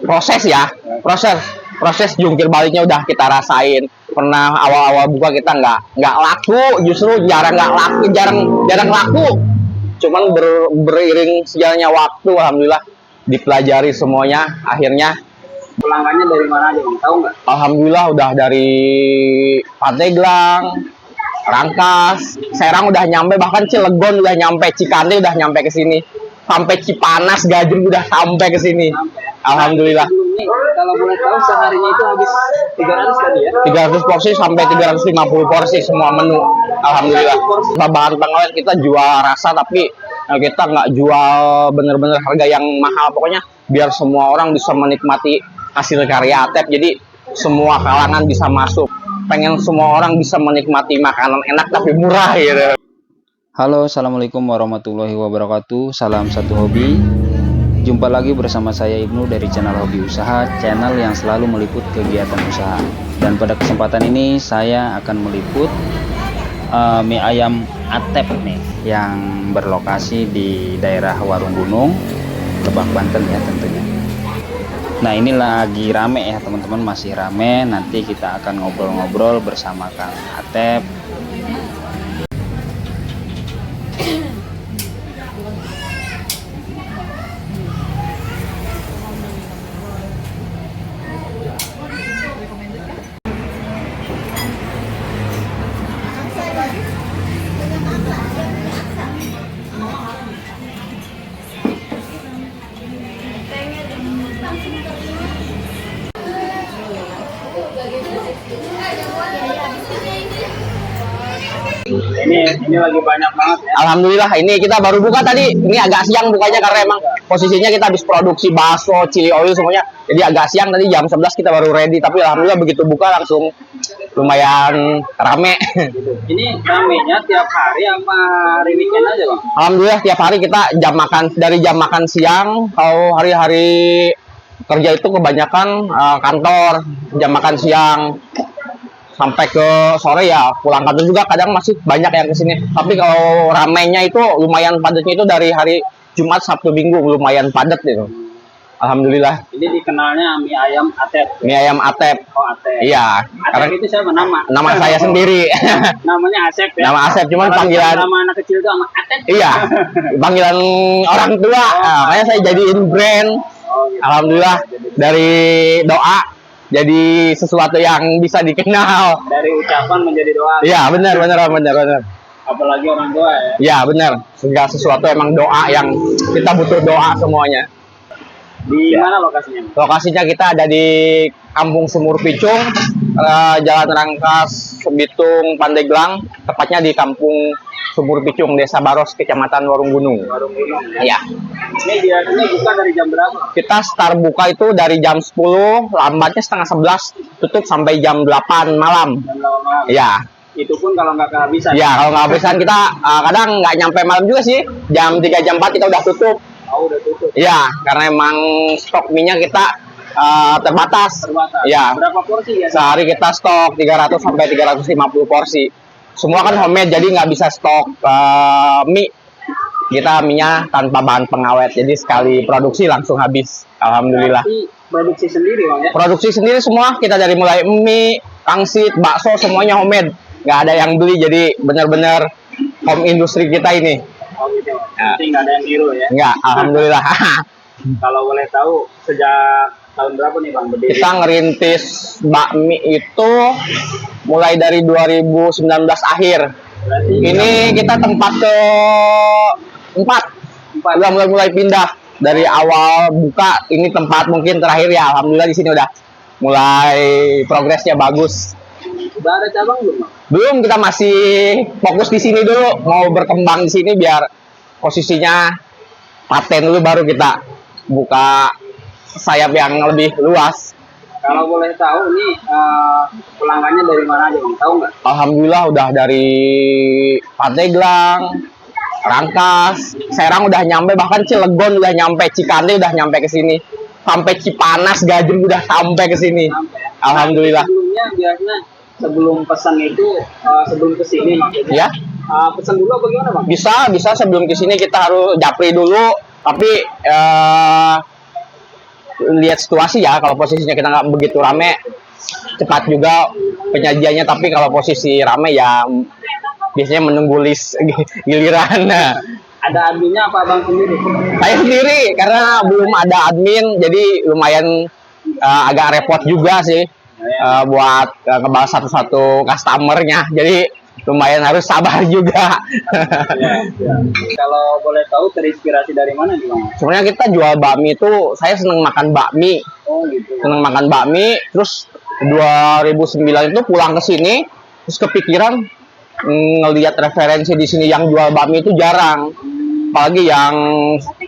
proses ya, proses jungkir baliknya udah kita rasain. Pernah awal-awal buka kita nggak laku, justru jarang nggak laku, jarang laku. Cuman beriring sejalannya waktu, alhamdulillah dipelajari semuanya. Akhirnya pelanggannya dari mana aja bang, tahu nggak? alhamdulillah udah dari Pandeglang, Rangkas, Serang udah nyampe, bahkan Cilegon udah nyampe, Cikande udah nyampe ke sini, sampai Cipanas, Gajeng udah sampai ke sini. Alhamdulillah. Sebelumnya kalau boleh tahu seharinya itu habis 300 tadi ya? 300 porsi sampai 350 porsi semua menu. Alhamdulillah. Bahan pengawet kita jual rasa, tapi kita nggak jual bener-bener harga yang mahal. Pokoknya biar semua orang bisa menikmati hasil karya Atep. Jadi semua kalangan bisa masuk. Pengen semua orang bisa menikmati makanan enak tapi murah gitu. Halo, assalamualaikum warahmatullahi wabarakatuh. Salam satu hobi. Jumpa lagi bersama saya Ibnu dari channel Hobi Usaha, channel yang selalu meliput kegiatan usaha. Dan pada kesempatan ini saya akan meliput mie ayam Atep nih, yang berlokasi di daerah Warung Gunung, Lebak, Banten ya tentunya. Nah, ini lagi rame ya teman-teman, masih rame. Nanti kita akan ngobrol-ngobrol bersama Kang Atep. Ini lagi banyak banget ya. Alhamdulillah, ini kita baru buka tadi. Ini agak siang bukanya karena emang posisinya kita habis produksi bakso, chili oil semuanya. Jadi agak siang, tadi jam 11 kita baru ready. Tapi alhamdulillah begitu buka langsung lumayan rame. Ini ramenya tiap hari apa hari weekend aja bang? Alhamdulillah tiap hari kita dari jam makan siang. Kalau hari-hari kerja itu kebanyakan kantor jam makan siang sampai ke sore ya pulang kantor juga, kadang masih banyak yang kesini. Tapi kalau ramenya itu lumayan padatnya itu dari hari Jumat, Sabtu, Minggu lumayan padat gitu. Alhamdulillah. Ini dikenalnya mie ayam Atep. Mie ayam Atep. Oh Atep. Iya. Karena Atep itu siapa nama? nama saya sendiri. Namanya Asep ya. Nama Asep, cuman panggilan nama anak kecil itu sama Atep. iya, panggilan orang tua. Nah, makanya saya jadiin brand. Oh, gitu. Alhamdulillah dari doa jadi sesuatu yang bisa dikenal. Dari ucapan menjadi doa. Iya, benar. Apalagi orang tua ya. Iya, benar. Segala sesuatu emang doa, yang kita butuh doa semuanya. Di mana lokasinya? Lokasinya kita ada di Kampung Sumur Picung, Jalan Rangkas, Bitung, Pandeglang. Tepatnya di Kampung Sumur Picung, Desa Baros, Kecamatan Warung Gunung. Warung Gunung. Iya. Ini biasanya buka dari jam berapa? Kita start buka itu dari jam 10, lambatnya setengah 11, tutup sampai jam 8 malam. Jam 8 malam. Iya. Itu pun kalau nggak kehabisan. Ya, kalau nggak habisan kita kadang nggak nyampe malam juga sih. Jam 3, jam 4 kita udah tutup. Oh, udah tutup. Iya, karena emang stok minyak kita terbatas. Terbatas. Iya. Berapa porsi ya? Sehari kita stok 300 sampai 350 porsi. Semua kan homemade, jadi nggak bisa stok mie. Kita minyak tanpa bahan pengawet, jadi sekali produksi langsung habis. Alhamdulillah. Berarti produksi sendiri bang ya? Produksi sendiri semua, kita dari mulai mie, pangsit, bakso, semuanya homemade. Nggak ada yang beli, jadi benar-benar home industri kita ini. Oh gitu. Ya. Berarti nggak ada yang biru ya? Nggak, alhamdulillah. Kalau boleh tahu sejak tahun berapa nih bang berdiri? Kita ngerintis bakmi itu mulai dari 2019 akhir. Berarti Ini kita tempat ke 4. Udah mulai pindah dari awal buka. Ini tempat mungkin terakhir ya. Alhamdulillah di sini udah mulai progresnya bagus. udah ada cabang belum bang? Belum, kita masih fokus di sini dulu. Mau berkembang di sini biar posisinya paten dulu, baru kita buka sayap yang lebih luas. Kalau boleh tahu ini pelanggannya dari mana aja bang? Tahu nggak? Alhamdulillah udah dari Pandeglang, Rangkas, Serang udah nyampe, bahkan Cilegon udah nyampe, Cikande udah nyampe ke sini, sampai Cipanas, Gajeng udah sampai ke sini. Sampai ya? Alhamdulillah. Sebelumnya biasanya sebelum pesan itu sebelum kesini maksudnya. Ya, Pesan dulu apa gimana bang? bisa sebelum ke sini kita harus japri dulu, tapi lihat situasi ya, kalau posisinya kita nggak begitu rame cepat juga penyajiannya, tapi kalau posisi rame ya biasanya menunggu list giliran. Nah, Ada adminnya apa abang sendiri? saya sendiri karena belum ada admin, jadi lumayan agak repot juga sih buat ngebalas satu-satu customernya, jadi lumayan harus sabar juga. Kalau boleh tahu terinspirasi dari mana nih bang? Sebenarnya kita jual bakmi itu, saya seneng makan bakmi, Oh gitu. seneng makan bakmi. Terus 2009 itu pulang ke sini, terus kepikiran ngelihat referensi di sini yang jual bakmi itu jarang, apalagi yang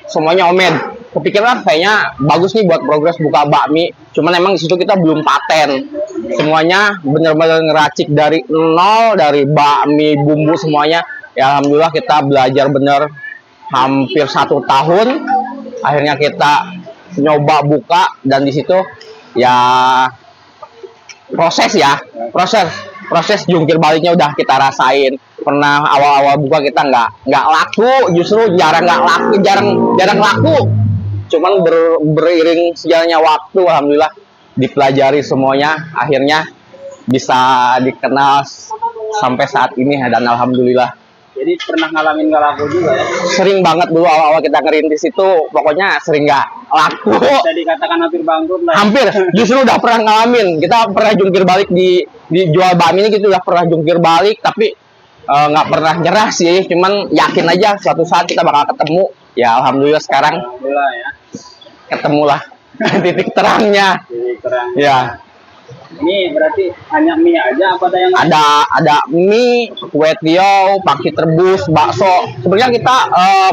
semuanya omed. Kepikiran kayaknya bagus nih buat progres buka bakmi. Cuman emang di situ kita belum paten. Semuanya bener-bener ngeracik dari nol, dari bakmi, bumbu semuanya. Ya alhamdulillah kita belajar bener hampir 1 tahun. Akhirnya kita nyoba buka, dan di situ ya proses jungkir baliknya udah kita rasain. Pernah awal-awal buka kita nggak laku, justru jarang laku. Cuman beriring sejalannya waktu, alhamdulillah dipelajari semuanya, akhirnya bisa dikenal sampai saat ini, dan alhamdulillah. Jadi pernah ngalamin nggak laku juga ya? Sering banget dulu awal-awal kita ngerintis itu, pokoknya sering nggak laku. Bisa dikatakan hampir bangkrut lah. Hampir, justru udah pernah ngalamin. Kita pernah jungkir balik di jual bakmi ini, kita udah pernah jungkir balik, tapi nggak pernah nyerah sih. Cuman yakin aja suatu saat kita bakal ketemu. Ya alhamdulillah sekarang Alhamdulillah ya. ketemulah titik terangnya. Jadi terang. Ya, Ini berarti hanya mie aja apa ada yang lain? ada mie, kue tiaw, pangsit rebus, bakso. Sebenarnya kita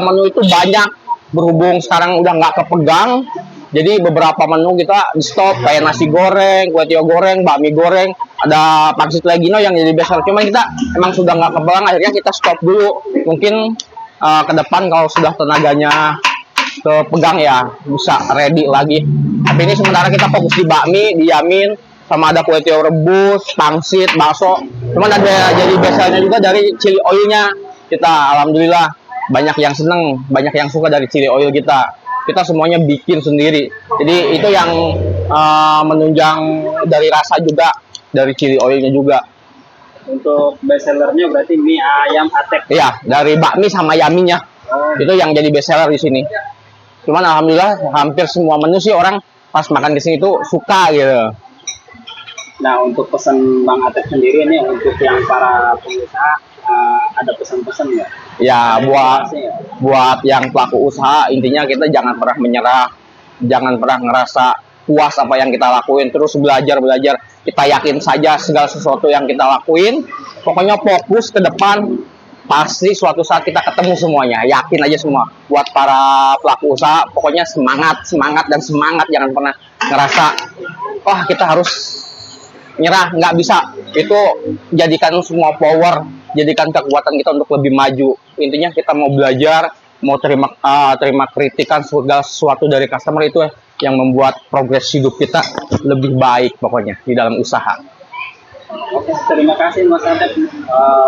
menu itu banyak, berhubung sekarang udah nggak kepegang. Jadi beberapa menu kita di stop, kayak nasi goreng, kue tiaw goreng, bakmi goreng, ada pangsit legino yang jadi bestseller. Cuma kita emang sudah nggak kepegang, akhirnya kita stop dulu. Mungkin ke depan kalau sudah tenaganya kepegang ya bisa ready lagi. Tapi ini sementara kita fokus di bakmi, dijamin, sama ada kue tiaw rebus, pangsit, bakso. Cuman ada jadi bestsellernya juga dari chili oilnya. Kita alhamdulillah banyak yang seneng, banyak yang suka dari chili oil kita. Kita semuanya bikin sendiri. Jadi itu yang menunjang dari rasa juga, dari chili oilnya juga. Untuk bestsellernya berarti mie ayam atek. Iya, dari bakmi sama yaminya. Oh, Itu yang jadi bestseller di sini. Cuman alhamdulillah hampir semua menu sih orang pas makan di sini tuh suka gitu. nah untuk pesan Bang Atek sendiri ini untuk yang para pengusaha ada pesan-pesan ya? Ya buat Motivasi ya? buat yang pelaku usaha, intinya kita jangan pernah menyerah, jangan pernah ngerasa puas apa yang kita lakuin, terus belajar. Kita yakin saja segala sesuatu yang kita lakuin, pokoknya fokus ke depan, pasti suatu saat kita ketemu semuanya, yakin aja semua. Buat para pelaku usaha, pokoknya semangat, jangan pernah ngerasa wah kita harus nyerah, nggak bisa. Itu jadikan semua power, jadikan kekuatan kita untuk lebih maju. Intinya kita mau belajar, mau terima kritikan segala sesuatu dari customer, itu yang membuat progres hidup kita lebih baik pokoknya di dalam usaha. Oke, terima kasih Mas Atek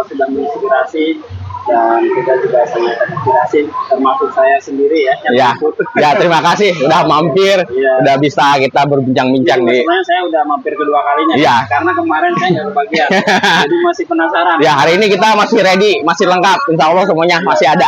sudah menginspirasi, dan kita juga sangat terinspirasi, termasuk saya sendiri ya. Ya, ya terima kasih udah mampir, Iya. udah bisa kita berbincang-bincang di. Sebenarnya saya udah mampir kedua kalinya, Iya. karena kemarin saya nggak kebagian, jadi masih penasaran. Ya hari ini kita masih ready, masih lengkap, insya Allah semuanya masih ada.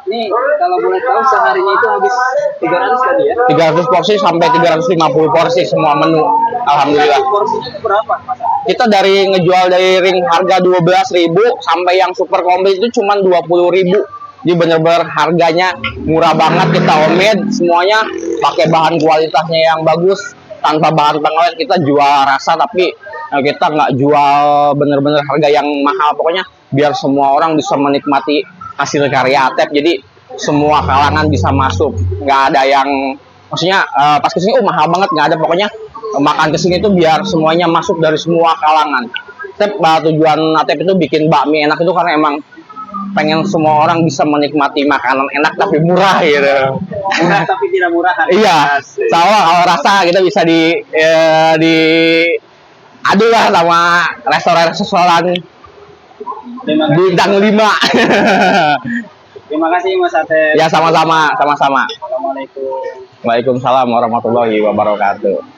Nih, kalau boleh tahu seharinya itu habis 300 kali ya? 300 porsi sampai 350 porsi semua menu, alhamdulillah. Porsinya itu berapa, Mas? Kita dari ngejual dari ring harga 12.000 sampai yang super komplit itu cuma 20.000. Jadi bener-bener harganya murah banget, kita homemade semuanya, pakai bahan kualitasnya yang bagus, tanpa bahan pengawet. Kita jual rasa, tapi kita nggak jual bener-bener harga yang mahal. Pokoknya biar semua orang bisa menikmati hasil karya Atep, jadi semua kalangan bisa masuk, nggak ada yang maksudnya pas kesini mahal banget, nggak ada. Pokoknya makan kesini tuh biar semuanya masuk dari semua kalangan. Tujuan Atep itu bikin bakmi enak itu karena emang pengen semua orang bisa menikmati makanan enak tapi murah gitu. Murah tapi tidak murah. Iya, Asik. soalnya kalau rasa kita bisa di adu lah sama restoran Terima kasih. bintang 5. Terima kasih Mas Atep. Ya sama-sama, sama-sama. Assalamualaikum. Waalaikumsalam warahmatullahi wabarakatuh.